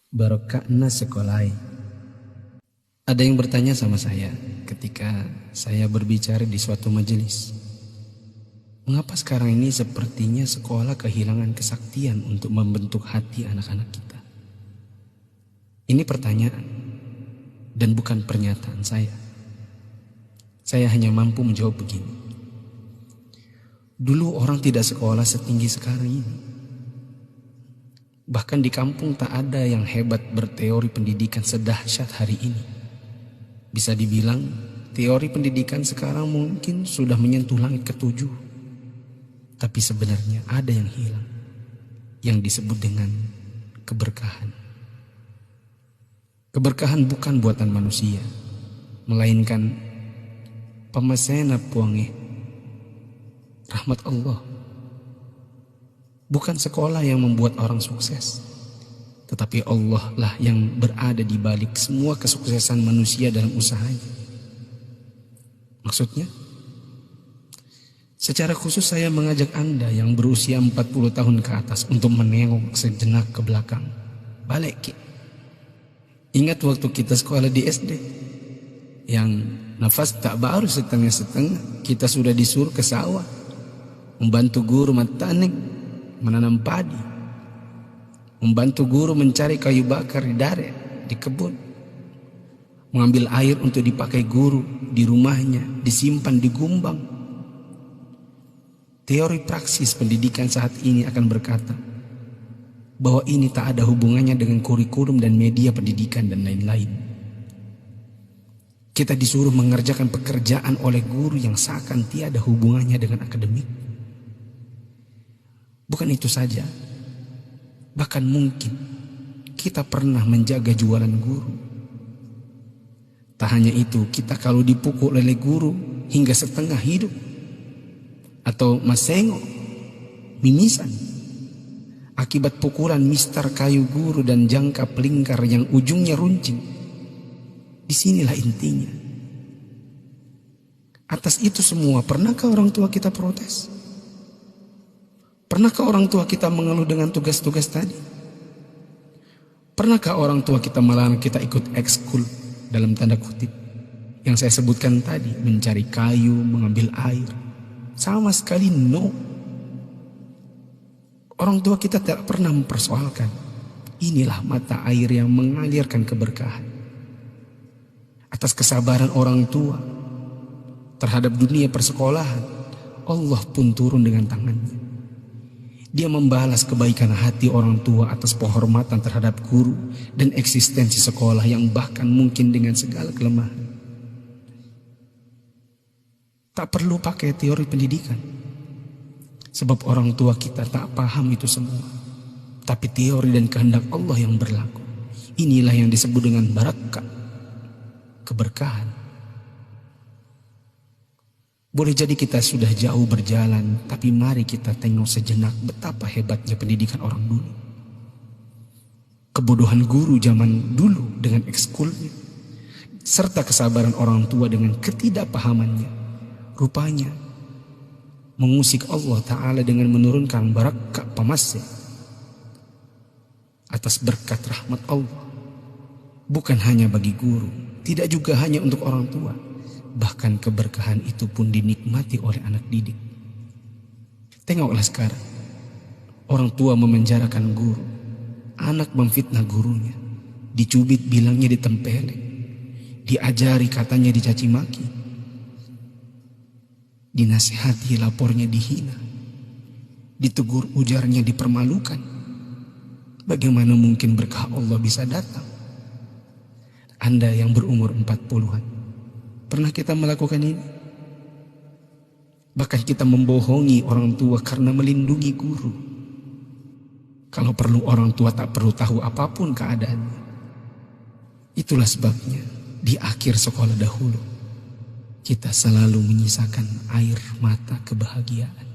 Barokahna sekolai. Ada yang bertanya sama saya ketika saya berbicara di suatu majelis. Mengapa sekarang ini sepertinya sekolah kehilangan kesaktian untuk membentuk hati anak-anak kita? Ini pertanyaan dan bukan pernyataan saya. Saya hanya mampu menjawab begini. Dulu orang tidak sekolah setinggi sekarang ini. Bahkan di kampung tak ada yang hebat berteori pendidikan sedahsyat hari ini. Bisa dibilang teori pendidikan sekarang mungkin sudah menyentuh langit ketujuh. Tapi sebenarnya ada yang hilang, yang disebut dengan keberkahan. Keberkahan bukan buatan manusia, melainkan pemasena puange, rahmat Allah. Bukan sekolah yang membuat orang sukses, tetapi Allah lah yang berada di balik semua kesuksesan manusia dalam usahanya. Maksudnya, secara khusus saya mengajak Anda yang berusia 40 tahun ke atas untuk menengok sejenak ke belakang. Balik. Ingat waktu kita sekolah di SD, yang nafas tak baru setengah-setengah, kita sudah disuruh ke sawah, membantu guru matanik menanam padi, membantu guru mencari kayu bakar di dare, di kebun, mengambil air untuk dipakai guru di rumahnya, disimpan di gumbang. Teori praksis pendidikan saat ini akan berkata bahwa ini tak ada hubungannya dengan kurikulum dan media pendidikan dan lain-lain. Kita disuruh mengerjakan pekerjaan oleh guru yang seakan tiada hubungannya dengan akademik. Bukan itu saja, bahkan mungkin kita pernah menjaga jualan guru. Tak hanya itu, kita kalau dipukul oleh guru hingga setengah hidup, atau masengo, mimisan, akibat pukulan mister kayu guru dan jangka pelingkar yang ujungnya runcing. Disinilah intinya. Atas itu semua, pernahkah orang tua kita protes? Pernahkah orang tua kita mengeluh dengan tugas-tugas tadi? Pernahkah orang tua kita melarang kita ikut ekskul dalam tanda kutip yang saya sebutkan tadi, mencari kayu, mengambil air? Sama sekali no. Orang tua kita tak pernah mempersoalkan. Inilah mata air yang mengalirkan keberkahan. Atas kesabaran orang tua terhadap dunia persekolahan, Allah pun turun dengan tangannya. Dia membalas kebaikan hati orang tua atas penghormatan terhadap guru dan eksistensi sekolah yang bahkan mungkin dengan segala kelemahan. Tak perlu pakai teori pendidikan, sebab orang tua kita tak paham itu semua. Tapi teori dan kehendak Allah yang berlaku. Inilah yang disebut dengan barakah, keberkahan. Boleh jadi kita sudah jauh berjalan, tapi mari kita tengok sejenak betapa hebatnya pendidikan orang dulu. Kebodohan guru zaman dulu dengan ekskulnya, serta kesabaran orang tua dengan ketidakpahamannya, rupanya mengusik Allah Ta'ala dengan menurunkan barakah pamasya atas berkat rahmat Allah. Bukan hanya bagi guru, tidak juga hanya untuk orang tua. Bahkan keberkahan itu pun dinikmati oleh anak didik. Tengoklah sekarang, orang tua memenjarakan guru, anak memfitnah gurunya, dicubit bilangnya ditempeleng, diajari katanya dicaci maki, dinasihati lapornya dihina, ditegur ujarnya dipermalukan. Bagaimana mungkin berkah Allah bisa datang? Anda yang berumur 40-an, pernah kita melakukan ini? Bahkan kita membohongi orang tua karena melindungi guru. Kalau perlu orang tua tak perlu tahu apapun keadaannya. Itulah sebabnya di akhir sekolah dahulu kita selalu menyisakan air mata kebahagiaan.